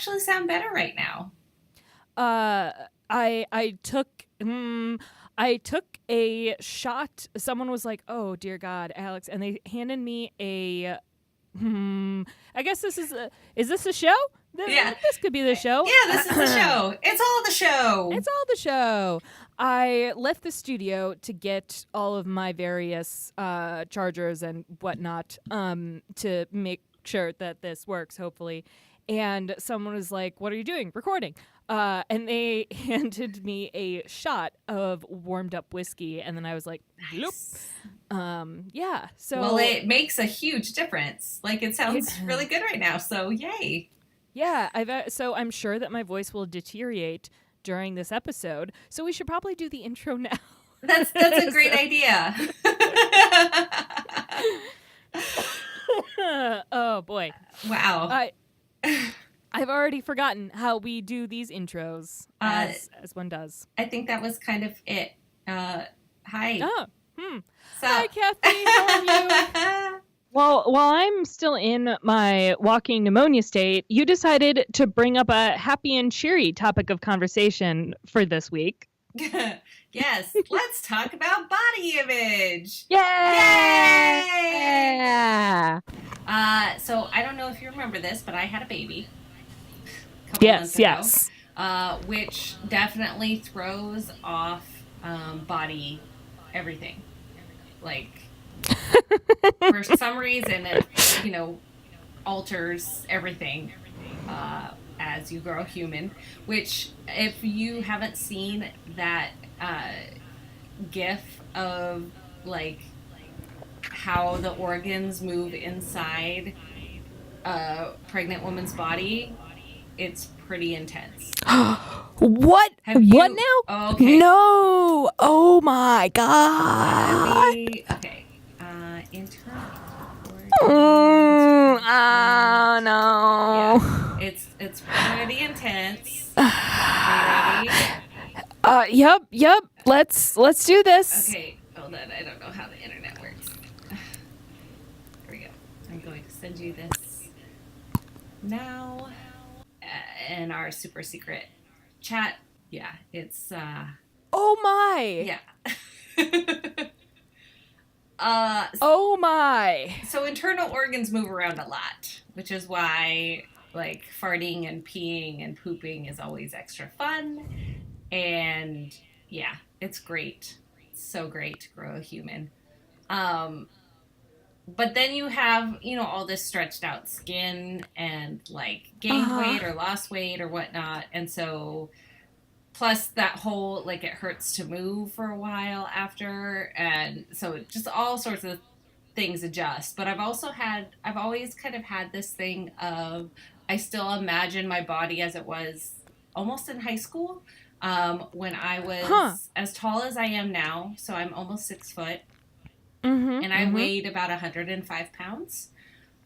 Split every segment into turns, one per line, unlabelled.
actually sound better right now.
I took a shot. Someone was like, "Oh dear God, Alex," and they handed me a. I guess this is this a show?
Yeah.
This could be the show.
Yeah, this is the show. It's all the show.
It's all the show. I left the studio to get all of my various chargers and whatnot to make sure that this works, hopefully. And someone was like, "What are you doing?" "Recording." And they handed me a shot of warmed up whiskey, and then I was like,
Nice.
"Bloop." Yeah. So
Well, it makes a huge difference. Like, it sounds really good right now. So yay.
Yeah, so I'm sure that my voice will deteriorate during this episode. So we should probably do the intro now.
That's a great idea.
Oh boy.
Wow.
I've already forgotten how we do these intros as one does.
I think that was kind of it. Hi.
Oh.
So.
Hi, Kathy. How are you? Well, while I'm still in my walking pneumonia state, you decided to bring up a happy and cheery topic of conversation for this week.
Yes, let's talk about body image.
Yay!
Yay! So I don't know if you remember this, but I had a baby.
Yes.
Which definitely throws off body everything. Like, for some reason, it alters everything as you grow human. Which, if you haven't seen that GIF of like how the organs move inside a pregnant woman's body, it's pretty intense.
What? What now?
Oh, okay.
No! Oh my God!
Okay. Internal.
Oh no!
Yeah, it's pretty intense. Are you ready?
Yep. Let's do this.
Okay. Hold on. I don't know how the internet works. Here we go. I'm going to send you this now in our super secret chat. Yeah, it's
Oh my!
yeah.
Oh my!
So internal organs move around a lot, which is why like farting and peeing and pooping is always extra fun. And yeah, it's great. It's so great to grow a human. But then you have, all this stretched out skin and like gained weight or lost weight or whatnot. And so plus that whole, like, it hurts to move for a while after. And so just all sorts of things adjust. But I've always kind of had this thing of, I still imagine my body as it was almost in high school. When I was as tall as I am now. So I'm almost 6 foot. And I weighed about 105 pounds.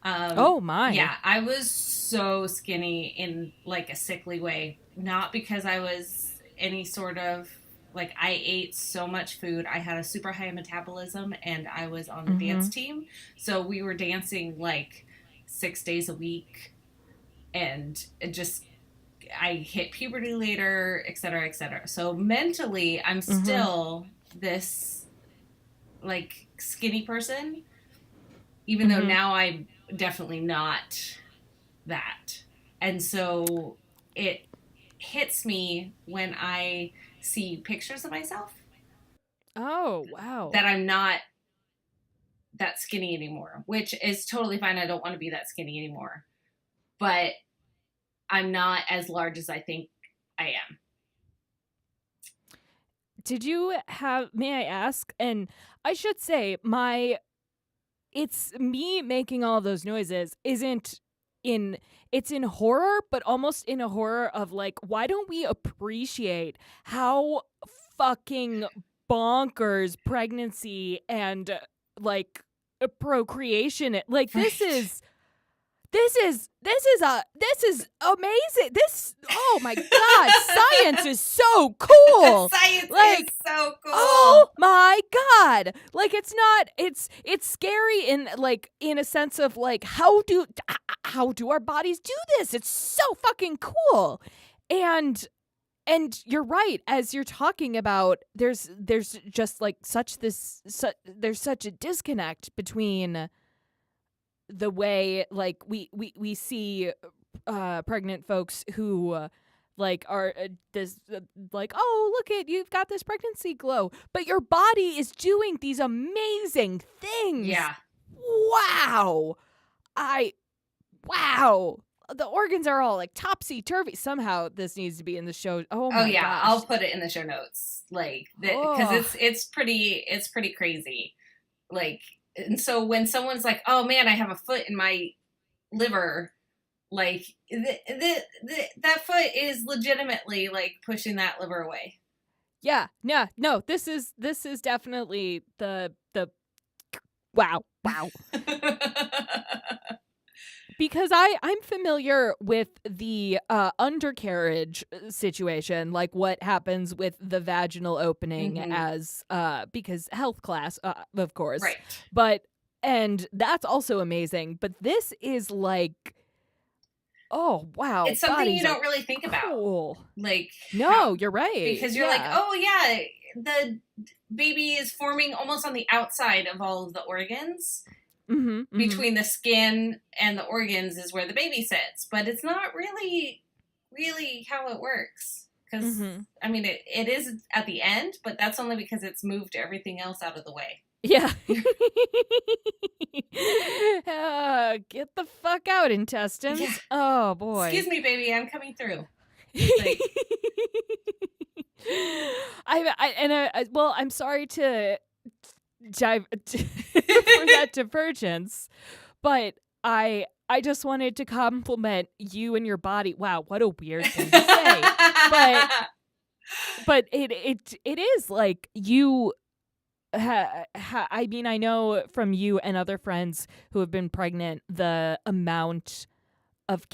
Oh my.
Yeah, I was so skinny in like a sickly way. Not because I was any sort of, like, I ate so much food. I had a super high metabolism and I was on the dance team. So we were dancing like 6 days a week. And I hit puberty later, et cetera, et cetera. So mentally, I'm still this like skinny person, even though now I'm definitely not that. And so it hits me when I see pictures of myself.
Oh, wow.
That I'm not that skinny anymore, which is totally fine. I don't want to be that skinny anymore. But I'm not as large as I think I am.
Did you may I ask, and I should say it's me making all those noises it's in horror, but almost in a horror of like, why don't we appreciate how fucking bonkers pregnancy and like procreation, like this this is amazing. Oh my god, science is so cool.
Science
Like,
is so cool.
oh my god. Like, it's scary in a sense of like how do our bodies do this? It's so fucking cool. And you're right, as you're talking about, there's just like there's such a disconnect between the way like we see pregnant folks who like are this like, oh, look at, you've got this pregnancy glow, but your body is doing these amazing things.
Yeah.
Wow. Wow. The organs are all like topsy-turvy. Somehow this needs to be in the show. Oh my
yeah,
gosh.
I'll put it in the show notes, like, because it's pretty crazy, like. And so when someone's like, oh man, I have a foot in my liver, like that foot is legitimately like pushing that liver away.
Yeah, no, this is definitely the wow. Because I'm familiar with the undercarriage situation, like what happens with the vaginal opening as because health class, of course.
Right.
And that's also amazing. But this is like, oh wow,
it's something you don't really think
cool.
about. Like,
no, you're right.
Because you're like, oh yeah, the baby is forming almost on the outside of all of the organs. Between the skin and the organs is where the baby sits, but it's not really how it works. Because I mean, it is at the end, but that's only because it's moved everything else out of the way.
Yeah. Get the fuck out, intestines. Yeah. Oh boy.
Excuse me, baby, I'm coming through. Like,
well, I'm sorry to dive for that divergence, but I just wanted to compliment you and your body. Wow, what a weird thing to say. but it is like you I mean, I know from you and other friends who have been pregnant the amount of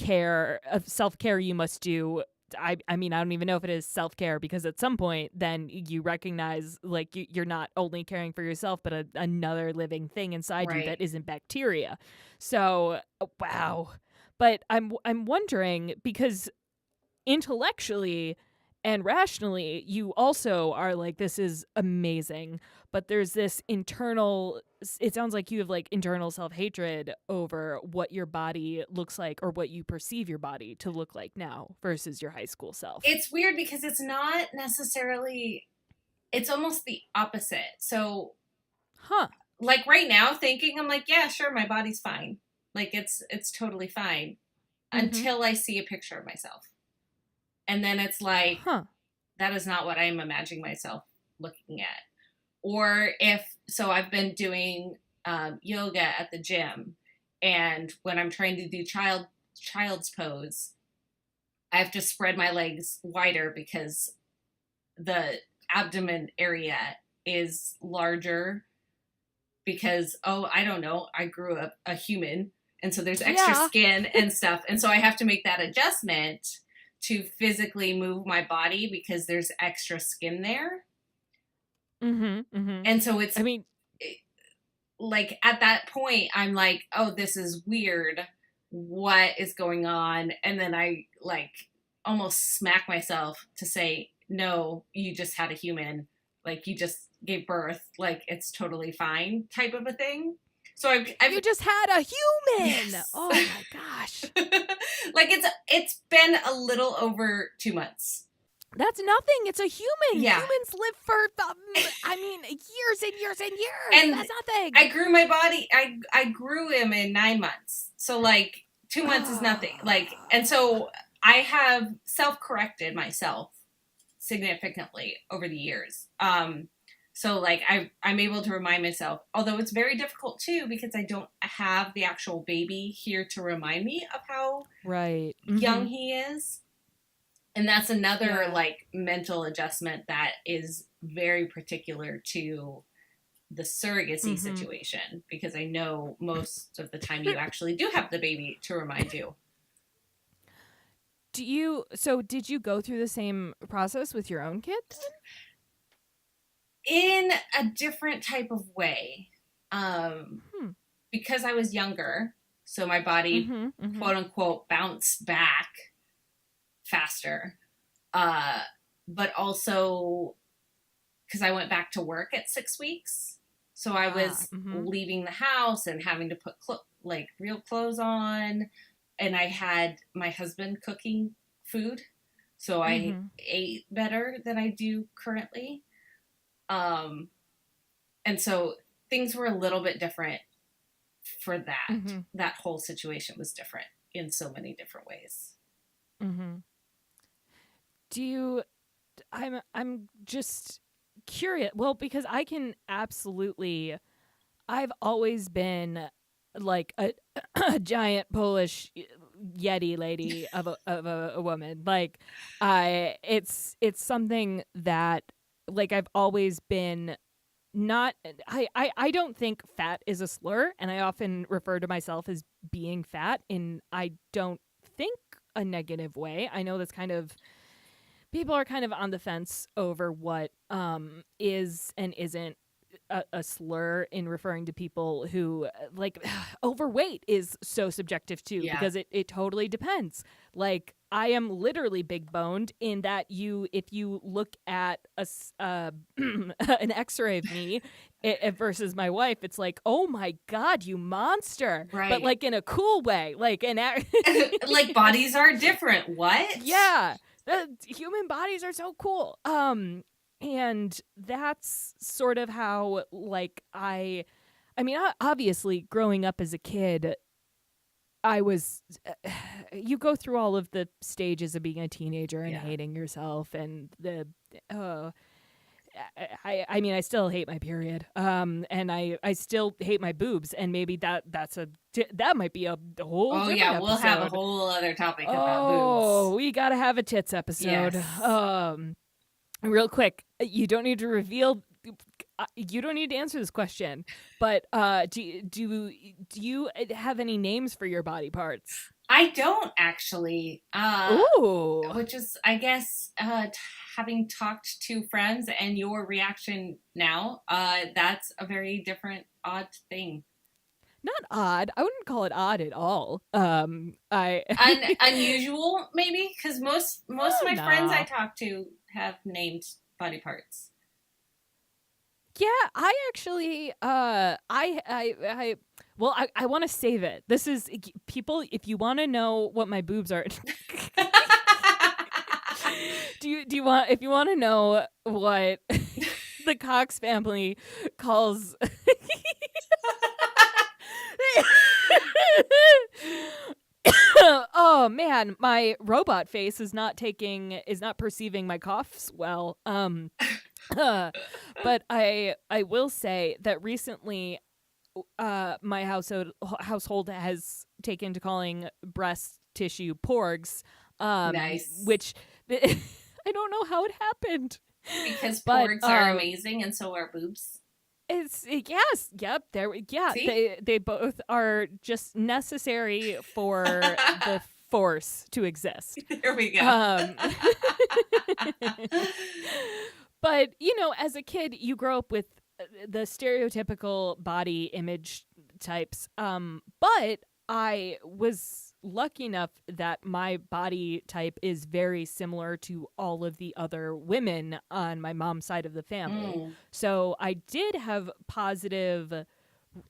self-care you must do. I mean, I don't even know if it is self-care, because at some point then you recognize like you're not only caring for yourself, but another living thing inside you that isn't bacteria. So, wow. But I'm wondering, because intellectually and rationally, you also are like, this is amazing. But there's this internal, it sounds like you have like internal self-hatred over what your body looks like, or what you perceive your body to look like now versus your high school self.
It's weird because it's not necessarily, it's almost the opposite. So, like right now thinking, I'm like, yeah, sure, my body's fine. Like it's totally fine until I see a picture of myself. And then it's like, that is not what I'm imagining myself looking at. Or so I've been doing yoga at the gym, and when I'm trying to do child's pose, I have to spread my legs wider because the abdomen area is larger because, I don't know, I grew up a human, and so there's extra skin and stuff. And so I have to make that adjustment to physically move my body because there's extra skin there. And so it's, like at that point, I'm like, oh, this is weird. What is going on? And then I like almost smack myself to say, no, you just had a human. Like you just gave birth. Like it's totally fine type of a thing. So you
just had a human.
Yes.
Oh my gosh.
Like it's been a little over 2 months.
That's nothing. It's a human.
Yeah.
Humans live for years and years and years.
And
that's nothing.
I grew my body. I grew him in 9 months. So like 2 months is nothing. Like, and so I have self-corrected myself significantly over the years. So like I'm able to remind myself, although it's very difficult too, because I don't have the actual baby here to remind me of how young he is. And that's another like mental adjustment that is very particular to the surrogacy
Mm-hmm.
situation, because I know most of the time you actually do have the baby to remind you.
Did you go through the same process with your own kid
In a different type of way. Um,
then?
because I was younger, so my body,
Hmm. Mm-hmm.
quote unquote, bounced back faster. Uh, but also because I went back to work at 6 weeks. So I
Ah.
was
Mm-hmm.
leaving the house and having to put like real clothes on. And I had my husband cooking food. So I
Mm-hmm.
ate better than I do currently. Um, and so things were a little bit different for that.
Mm-hmm.
That whole situation was different in so many different ways.
Mm-hmm. Do you I'm just curious. Well, because I can absolutely I've always been like a giant Polish yeti lady of a woman. Like I it's something that like I've always been not I don't think fat is a slur, and I often refer to myself as being fat in I don't think a negative way. I know that's kind of people are kind of on the fence over what is and isn't a slur in referring to people who like overweight is so subjective too
Yeah.
because it totally depends. Like I am literally big boned in that you if you look at an x-ray of me versus my wife, it's like, oh my god, you monster, but
Right.
like in a cool way, like
Like bodies are different. What?
yeah, the human bodies are so cool. And that's sort of how like I mean, obviously growing up as a kid, I was you go through all of the stages of being a teenager and
Yeah.
hating yourself and the uh I mean I still hate my period. And I still hate my boobs, and maybe that might be a whole
Oh,
different
yeah. We'll have a
episode.
whole other topic about
Oh,
boobs.
we got to have a tits episode.
Yes.
Real quick, you don't need to reveal. You don't need to answer this question, but do you have any names for your body parts?
I don't actually.
Ooh,
Which is, I guess, having talked to friends and your reaction now, that's a very different, odd thing.
not odd. I wouldn't call it odd at all. I
Unusual, maybe, because most of my friends I
no.
talk to have named body parts.
Yeah, I actually I well I want to save it. This is people if you want to know what my boobs are. Do you want if you want to know what the Cox family calls oh man, my robot face is not perceiving my coughs well. But I will say that recently my household has taken to calling breast tissue porgs,
Nice.
which I don't know how it happened,
Because
but
porgs are amazing and so are boobs.
it's yes, yep, yeah,
See?
they both are just necessary for the force to exist.
There we go.
Um, but you know, as a kid, you grow up with the stereotypical body image types. But I was lucky enough that my body type is very similar to all of the other women on my mom's side of the family.
Mm.
So I did have positive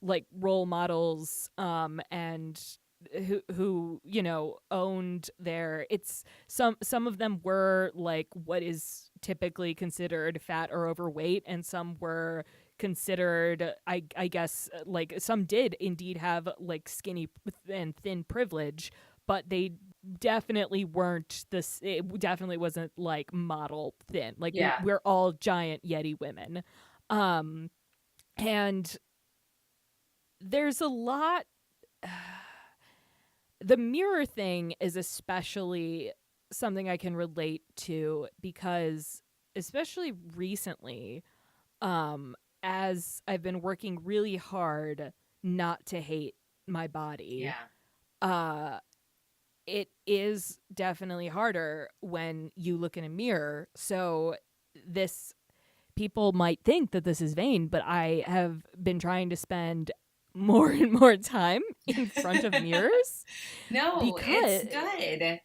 like role models and who you know owned their it's some of them were like what is typically considered fat or overweight, and some were considered I guess like some did indeed have like skinny and thin privilege, but they definitely weren't this it definitely wasn't like model thin, like
Yeah.
we're all giant yeti women. um and there's a lot the mirror thing is especially something I can relate to because especially recently, um as I've been working really hard not to hate my body,
Yeah.
uh, it is definitely harder when you look in a mirror. So this people might think that this is vain, but I have been trying to spend more and more time in front of mirrors
No, it's
because
good.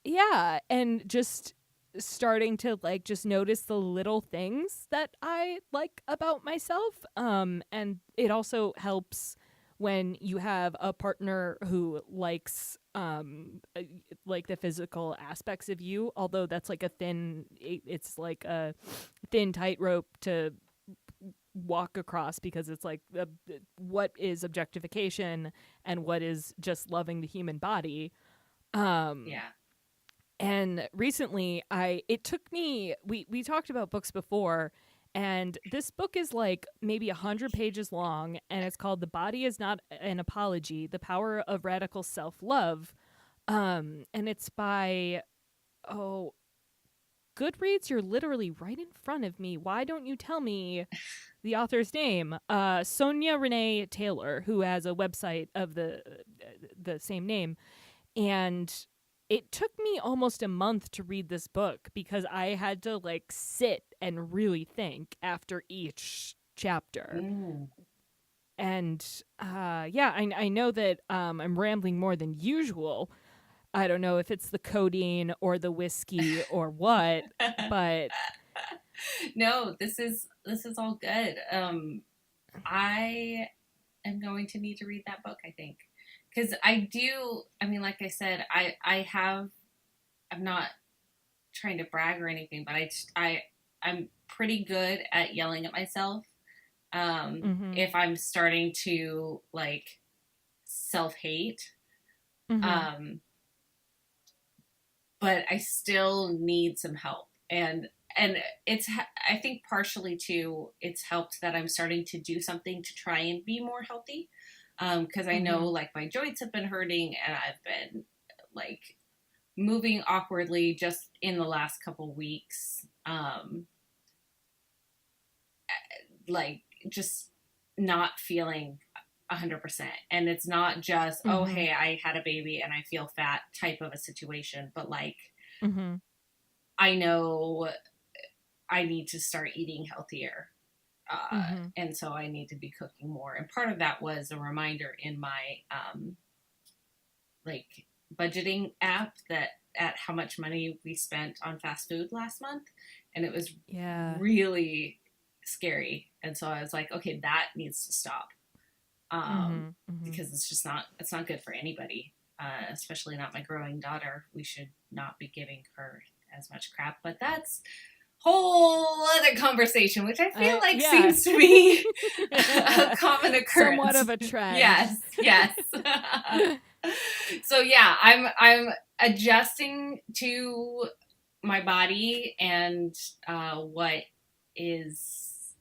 yeah, and just starting to like just notice the little things that I like about myself. And it also helps when you have a partner who likes like the physical aspects of you, although that's like it's like a thin tightrope to walk across, because it's like what is objectification and what is just loving the human body. um
Yeah.
and recently it took me, we talked about books before, and this book is like maybe 100 pages long, and it's called The Body Is Not an Apology: The Power of Radical Self-Love. And it's by, oh, Goodreads. You're literally right in front of me. Why don't you tell me the author's name? Sonia Renee Taylor, who has a website of the same name. And it took me almost a month to read this book because I had to like sit and really think after each chapter.
Mm.
And yeah, I know that I'm rambling more than usual. I don't know if it's the codeine or the whiskey or what, but
No, this is all good. I am going to need to read that book, I think. Because I do, I mean, like I said, I'm not trying to brag or anything, but I'm pretty good at yelling at myself.
mhm.
If I'm starting to like self hate,
Mhm.
um, but I still need some help. And it's, I think partially too, it's helped that I'm starting to do something to try and be more healthy. Because I know
Mhm.
like my joints have been hurting, and I've been like moving awkwardly just in the last couple weeks. Like just not feeling 100%. And it's not just, oh,
Mhm.
hey, I had a baby and I feel fat type of a situation, but like
Mhm.
I know I need to start eating healthier.
Mhm.
And so I need to be cooking more. And part of that was a reminder in my like budgeting app that at how much money we spent on fast food last month. And it was
Yeah.
really scary. And so I was like, okay, that needs to stop.
Mhm. Mhm.
Because it's not good for anybody, especially not my growing daughter. We should not be giving her as much crap, but that's whole other conversation, which I feel like
Yeah.
seems to be a common
Somewhat
occurrence.
of a trend.
Yes, yes. So yeah, I'm adjusting to my body and what is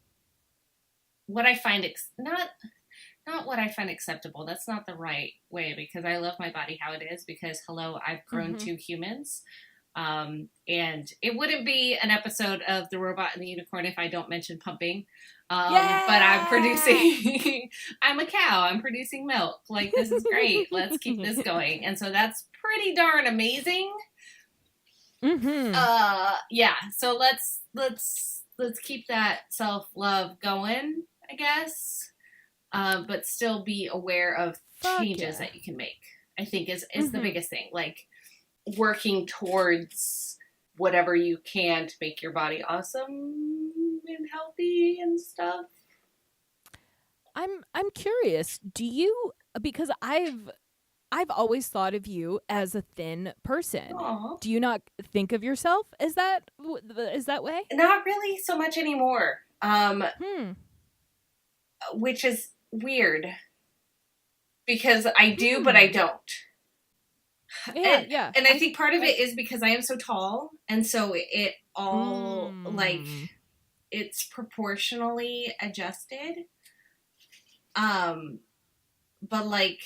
what I find not what I find acceptable. That's not the right way, because I love my body how it is, because hello, I've grown
Mhm.
two humans. And it wouldn't be an episode of The Robot and the Unicorn if I don't mention pumping. But I'm
Yeah.
producing, I'm a cow, I'm producing milk. Like, this is great. Let's keep this going. And so that's pretty darn amazing.
Mhm.
Yeah. So let's keep that self-love going, I guess. But still be aware of
Fuck
changes
yeah.
that you can make. I think is the
Mhm.
biggest thing. Like working towards whatever you can to make your body awesome and healthy and stuff.
I'm curious. Do you, because I've always thought of you as a thin person.
Aw.
Do you not think of yourself as that is that way?
Not really so much anymore.
Hmm.
Which is weird because I do, but I
Hmm.
don't.
Yeah,
And
yeah.
and I think part of it is because I am so tall, and so it all like
Mm.
it's proportionally adjusted. Um, but like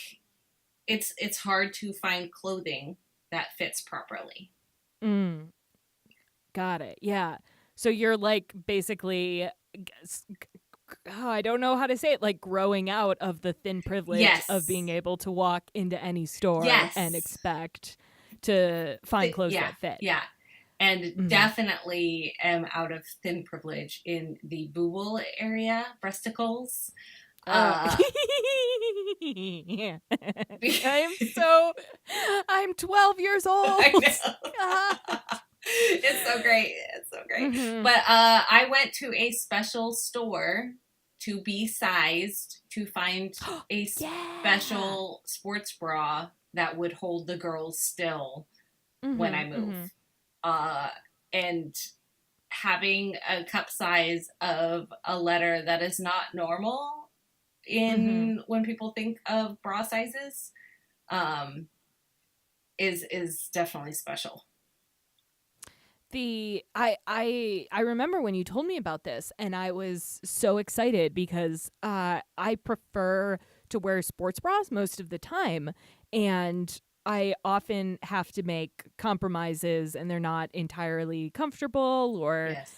it's hard to find clothing that fits properly.
Mm. Got it. Yeah. So you're like basically I don't know how to say it, like growing out of the thin privilege of being
Yes.
able to walk into any store and
Yes.
expect to find clothes
Yeah.
that fit.
Yeah. And
Mhm.
definitely am out of thin privilege in the booble area, breasticles. Uh,
Yeah. I'm 12 years old.
I know. It's so great. It's so great.
Mm-hmm.
But I went to a special store to be sized to find a
Yeah.
special sports bra that would hold the girls still when
Mm-hmm.
I move.
Mm-hmm.
Uh, and having a cup size of a letter that is not normal
Mm-hmm.
in when people think of bra sizes um, is definitely special.
I remember when you told me about this, and I was so excited because I prefer to wear sports bras most of the time, and I often have to make compromises, and they're not entirely comfortable, or
Yes.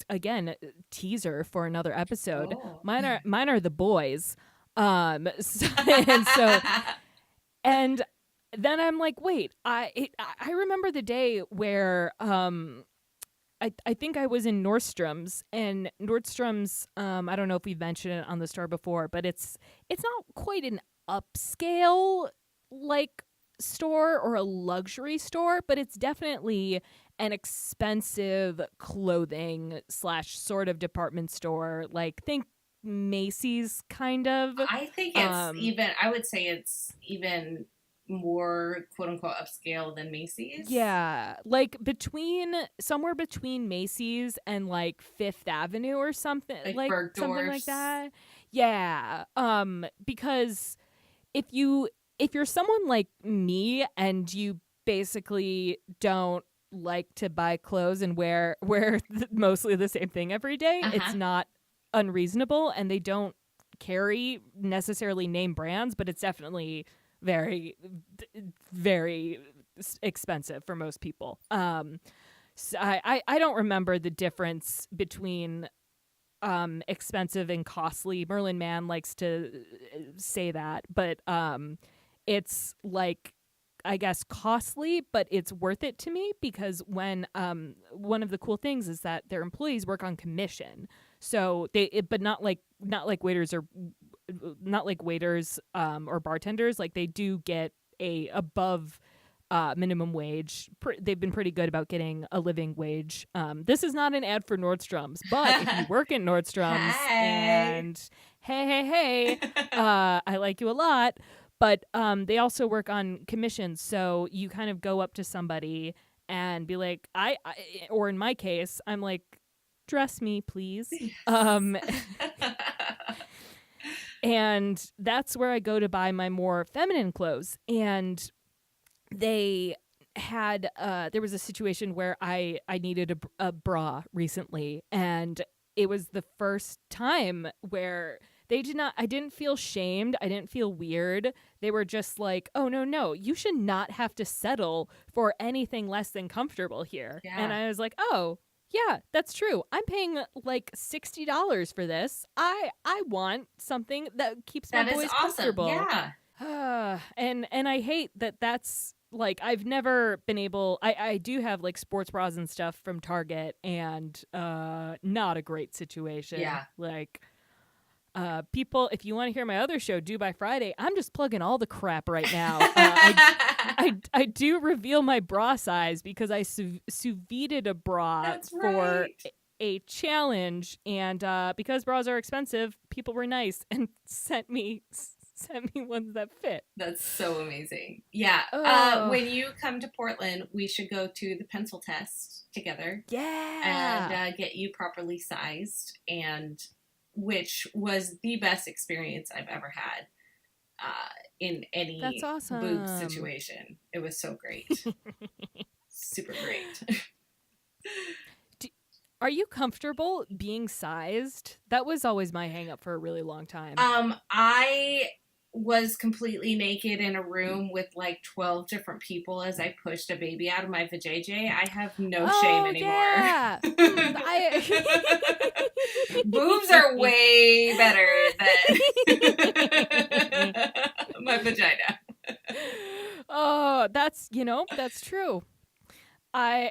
again, teaser for another episode.
Oh.
Mine are the boys, and so and then I'm like, wait, I remember the day where I think I was in Nordstrom's, and Nordstrom's I don't know if we've mentioned it on the store before, but it's not quite an upscale like store or a luxury store, but it's definitely an expensive clothing slash sort of department store. Like think Macy's kind of.
I think it's
Um
even, I would say it's even more quote unquote upscale than Macy's.
Yeah, like somewhere between Macy's and like Fifth Avenue or
Like
something like
Bergdorf's.
that. Yeah. Because if you're someone like me and you basically don't like to buy clothes and wear mostly the same thing every day,
Uh
it's
huh.
not unreasonable, and they don't carry necessarily name brands, but it's definitely very very expensive for most people. So I don't remember the difference between expensive and costly. Merlin Mann likes to say that, but it's like, I guess, costly, but it's worth it to me because when one of the cool things is that their employees work on commission. So but not like waiters or bartenders. Like they do get a above minimum wage. They've been pretty good about getting a living wage. This is not an ad for Nordstrom's, but if you work at Nordstrom's
Hey.
and hey, I like you a lot, but they also work on commissions. So you kind of go up to somebody and be like, or in my case, I'm like, dress me, please.
Yes.
And that's where I go to buy my more feminine clothes. And they had there was a situation where I needed a bra recently, and it was the first time where I didn't feel shamed, I didn't feel weird. They were just like, oh no, you should not have to settle for anything less than comfortable here. And
Yeah.
I was like, oh yeah, that's true. I'm paying like $60 for this. I want something that keeps my
That is
boys
awesome.
comfortable.
Yeah.
And I hate that's like, I've never been able, I do have like sports bras and stuff from Target, and not a great situation.
Yeah.
Like people, if you want to hear my other show, Due by Friday, I'm just plugging all the crap right now. I do reveal my bra size because I sous vide'd a bra
That's
for
right.
a challenge, and because bras are expensive, people were nice and sent me ones that fit.
That's so amazing. Yeah.
Oh,
When you come to Portland, we should go to the pencil test together and
yeah.
get you properly sized, and which was the best experience I've ever had in
That's
any boob
awesome.
situation. It was so great. Super great.
D- Are you comfortable being sized? That was always my hang up for a really long time.
I was completely naked in a room with like 12 different people as I pushed a baby out of my vajayjay. I have no shame
Oh
anymore.
yeah. I
Boobs are way better than my vagina.
Oh, that's true. I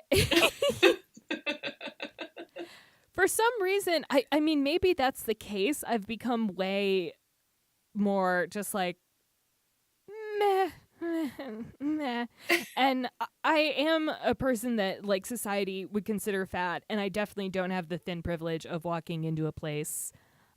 For some reason, I mean, maybe that's the case. I've become way more just like meh, meh, meh. And I am a person that like society would consider fat, and I definitely don't have the thin privilege of walking into a place.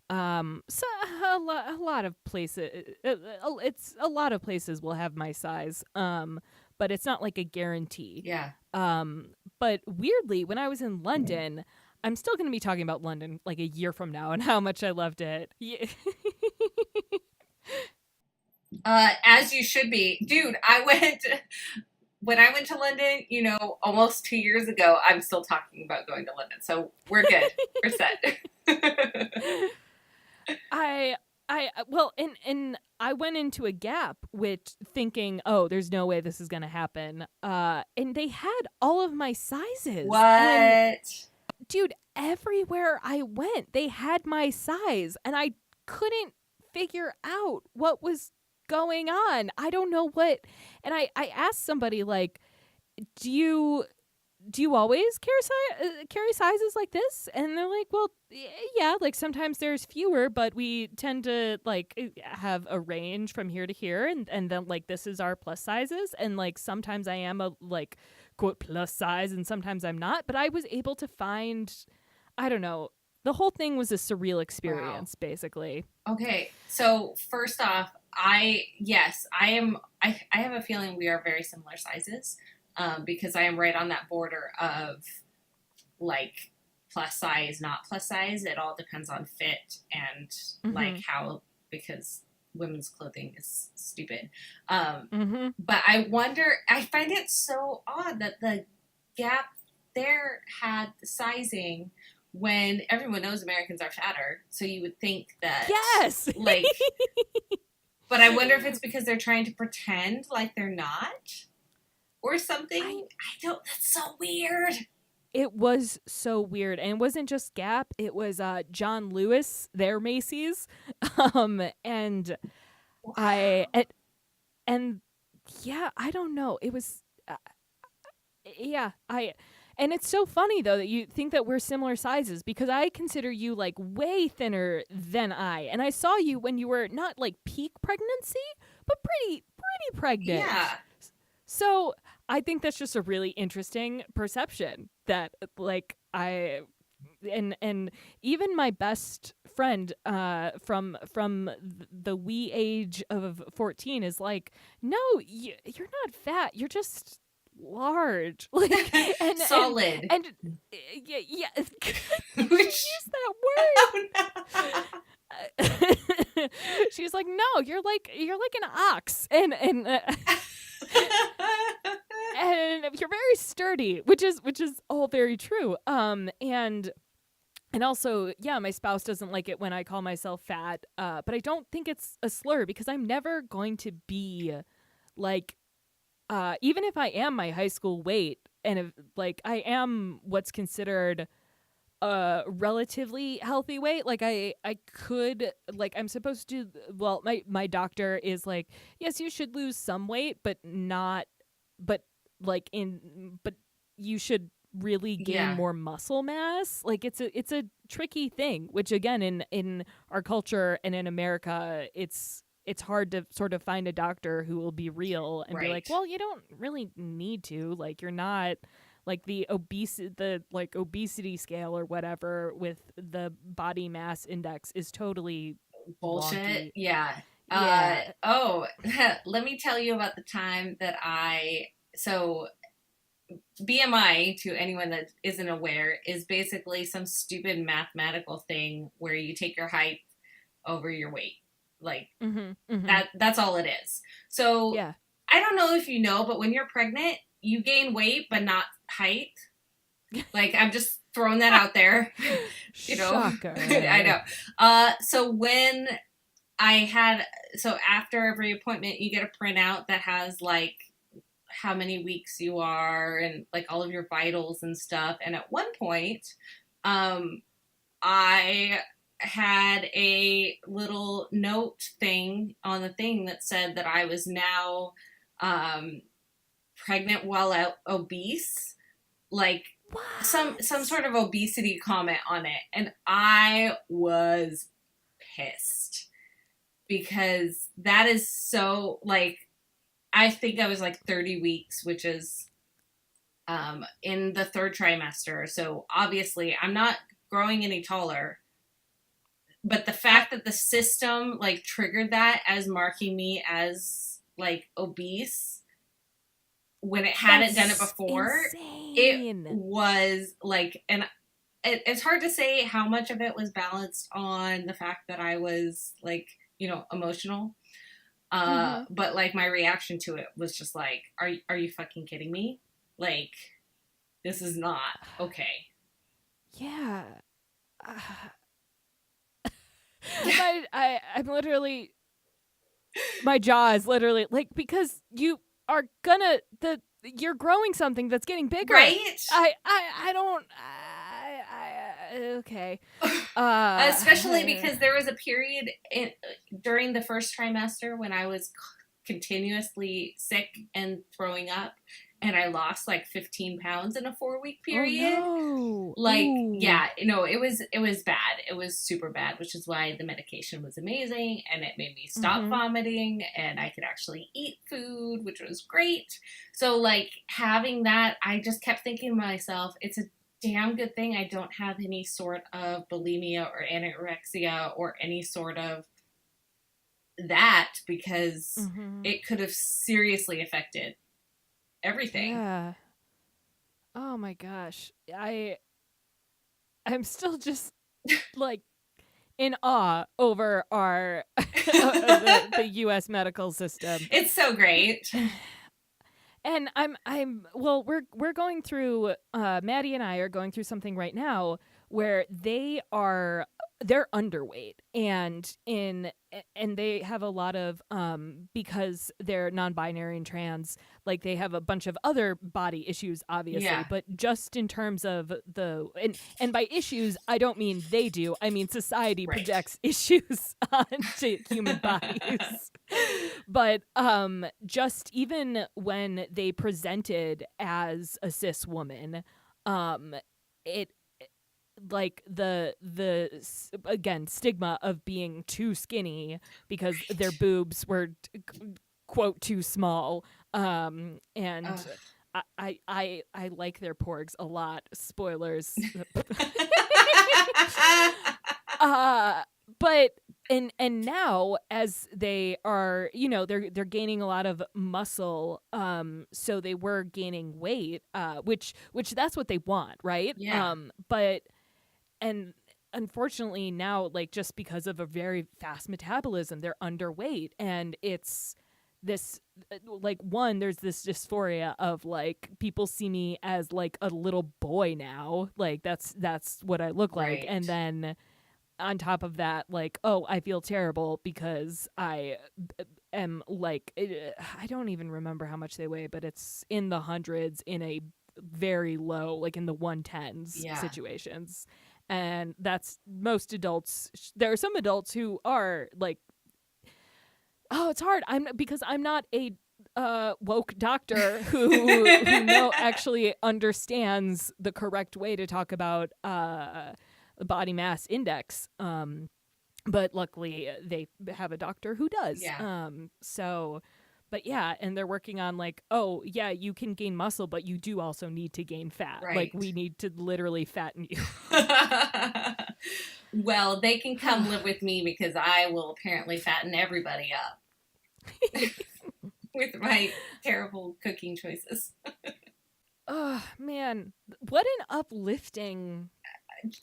So a lot of places, it's a lot of places will have my size. But it's not like a guarantee.
Yeah.
But weirdly, when I was in London, I'm still going to be talking about London like a year from now and how much I loved it. Yeah.
As you should be. Dude, when I went to London, almost 2 years ago, I'm still talking about going to London. So we're good. We're set.
And I went into a Gap which thinking, oh, there's no way this is gonna happen. And they had all of my sizes.
What?
And, dude, everywhere I went, they had my size, and I couldn't figure out what was going on. I don't know what. And I asked somebody like, do you always carry sizes like this? And they're like, well, yeah, like sometimes there's fewer, but we tend to like have a range from here to here, and then like this is our plus sizes, and like sometimes I am a like quote plus size and sometimes I'm not. But I was able to find, I don't know, the whole thing was a surreal experience. Wow. Basically.
Okay, so first off, I have a feeling we are very similar sizes. Because I am right on that border of like plus size, not plus size. It all depends on fit and like how, because women's clothing is stupid. But I find it so odd that the Gap there had the sizing when everyone knows Americans are fatter. So you would think that,
yes,
like, but I wonder if it's because they're trying to pretend like they're not. Or something. That's so weird.
It was so weird. And it wasn't just Gap. It was John Lewis, their Macy's. And wow. I don't know. It was, and it's so funny, though, that you think that we're similar sizes, because I consider you, like, way thinner than I. And I saw you when you were not, like, peak pregnancy, but pretty pregnant.
Yeah.
So I think that's just a really interesting perception that, like, and even my best friend from the wee age of 14 is like, no, you're not fat. You're just large, like, and
solid,
and yeah. Use that word. Oh, no. She's like, no, you're like an ox, and and you're very sturdy, which is all very true. And also, yeah, my spouse doesn't like it when I call myself fat, but I don't think it's a slur, because I'm never going to be like, even if I am my high school weight, and if, like, I am what's considered a relatively healthy weight, like I could, like, I'm supposed to, well, my doctor is like, yes, you should lose some weight, but you should really gain more muscle mass. Like, it's a tricky thing, which again, in our culture and in America, it's hard to sort of find a doctor who will be real and be like, well, you don't really need to, like, you're not like the obesity scale or whatever with the body mass index is totally
bullshit.
Wonky.
Yeah. Let me tell you about the time that so BMI, to anyone that isn't aware, is basically some stupid mathematical thing where you take your height over your weight. Like, that's all it is. So yeah. I don't know if you know, but when you're pregnant, you gain weight, but not height. Like, I'm just throwing that out there. You know,
shocker.
I know. So after every appointment, you get a printout that has like how many weeks you are and like all of your vitals and stuff. And at one point, I had a little note thing on the thing that said that I was now um, pregnant while obese, like some
What?
sort of obesity comment on it, and I was pissed because that is so like I think I was like 30 weeks, which is in the third trimester. So obviously, I'm not growing any taller. But the
I
fact that the system like triggered that as marking me as like obese when it hadn't done it
That's
before, it
insane.
was like, and it's hard to say how much of it was balanced on the fact that I was like, emotional.
Mm-hmm.
But like my reaction to it was just like, are you fucking kidding me? Like, this is not okay.
Yeah. Uh, I'm literally, my jaw is literally like, because you are gonna you're growing something that's getting bigger.
Right?
I don't okay. Uh
Especially because there was a period during the first trimester when I was continuously sick and throwing up, and I lost like 15 pounds in a 4 week
oh
period.
no.
Like,
Ooh.
yeah, it was bad. It was super bad, which is why the medication was amazing, and it made me stop
Mhm.
vomiting, and I could actually eat food, which was great. So like having that, I just kept thinking to myself, it's a damn good thing I don't have any sort of bulimia or anorexia or any sort of that, because
Mhm.
it could have seriously affected everything.
Yeah. Oh my gosh. I'm still just like in awe over our the US medical system.
It's so great.
And I'm well, we're going through Maddie and I are going through something right now where they're underweight, and they have a lot of because they're non-binary and trans, like they have a bunch of other body issues obviously,
Yeah,
but just in terms of and by issues I don't mean they do, I mean society
right.
projects issues onto human bodies. But just even when they presented as a cis woman, um it like again stigma of being too skinny because their
Right.
boobs were quote too small, and
Ugh.
I like their porgs a lot, spoilers. uh but and now as they are, they're gaining a lot of muscle, so they were gaining weight, which that's what they want, right?
Yeah,
But and unfortunately now, like, just because of a very fast metabolism, they're underweight, and it's this like, one, there's this dysphoria of like people see me as like a little boy now, like that's what I look like,
right.
and then on top of that, like, oh, I feel terrible because I am like, I don't even remember how much they weigh, but it's in the hundreds, in a very low, like in the 110s
Yeah,
situations. And that's most adults. There are some adults who are like, oh, it's hard. I'm not a woke doctor who know actually understands the correct way to talk about body mass index. But luckily they have a doctor who does.
yeah,
But yeah, and they're working on like, oh yeah, you can gain muscle, but you do also need to gain fat. Like,
right.
we need to literally fatten you.
Well, they can come live with me because I will apparently fatten everybody up with my terrible cooking choices.
Oh man, what an uplifting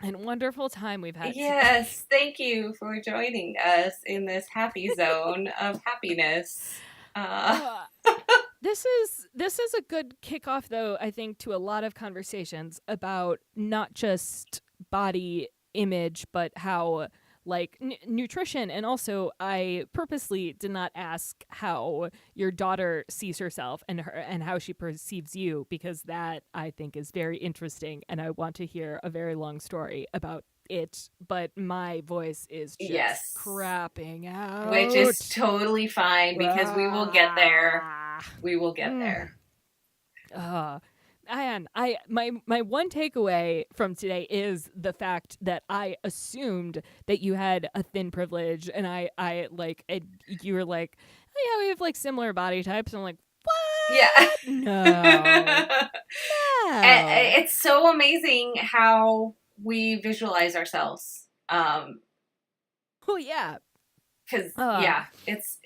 and wonderful time we've had today.
Yes, thank you for joining us in this happy zone of happiness. Uh,
Uh, this is a good kickoff, though, I think, to a lot of conversations about not just body image, but how, like, nutrition. And also, I purposely did not ask how your daughter sees herself and how she perceives you, because that I think is very interesting, and I want to hear a very long story about but my voice is just
Yes.
crapping out.
Which is totally fine because we will get there. We will get there.
And my one takeaway from today is the fact that I assumed that you had a thin privilege, and you were like, oh yeah, we have like similar body types. I'm like, what?
Yeah.
No.
It's so amazing how we visualize ourselves.
Oh yeah.
Because yeah, it's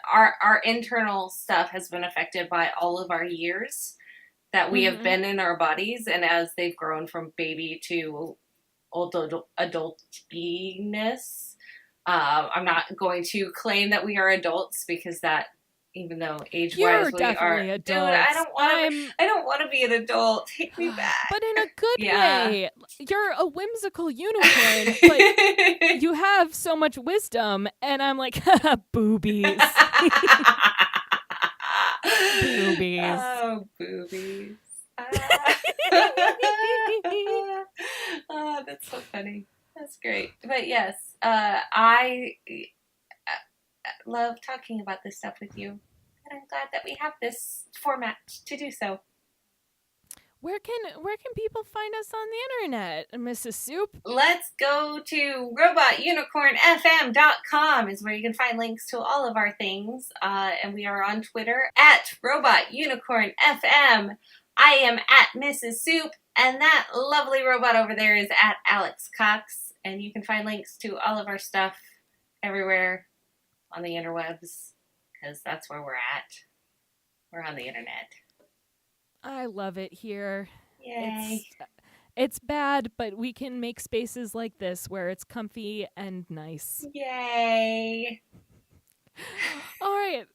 our internal stuff has been affected by all of our years that we have been in our bodies, and as they've grown from baby to adultiness. I'm not going to claim that we are adults because that, even though age-wise we are,
adults.
dude, I don't want to be an adult. Take me back.
But in a good way. You're a whimsical unicorn, but you have so much wisdom, and I'm like, boobies. Boobies.
Oh, boobies. Oh, that's so funny. That's great. But yes, I love talking about this stuff with you. And I'm glad that we have this format to do so.
Where can people find us on the internet, Mrs. Soup?
Let's go to robotunicornfm.com is where you can find links to all of our things. And we are on Twitter at robotunicornfm. I am at Mrs. Soup, and that lovely robot over there is at Alex Cox. And you can find links to all of our stuff everywhere on the interwebs, because that's where we're at. We're on the internet.
I love it here.
Yay.
It's bad, but we can make spaces like this where it's comfy and nice.
Yay.
All right.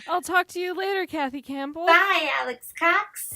I'll talk to you later, Kathy Campbell.
Bye, Alex Cox.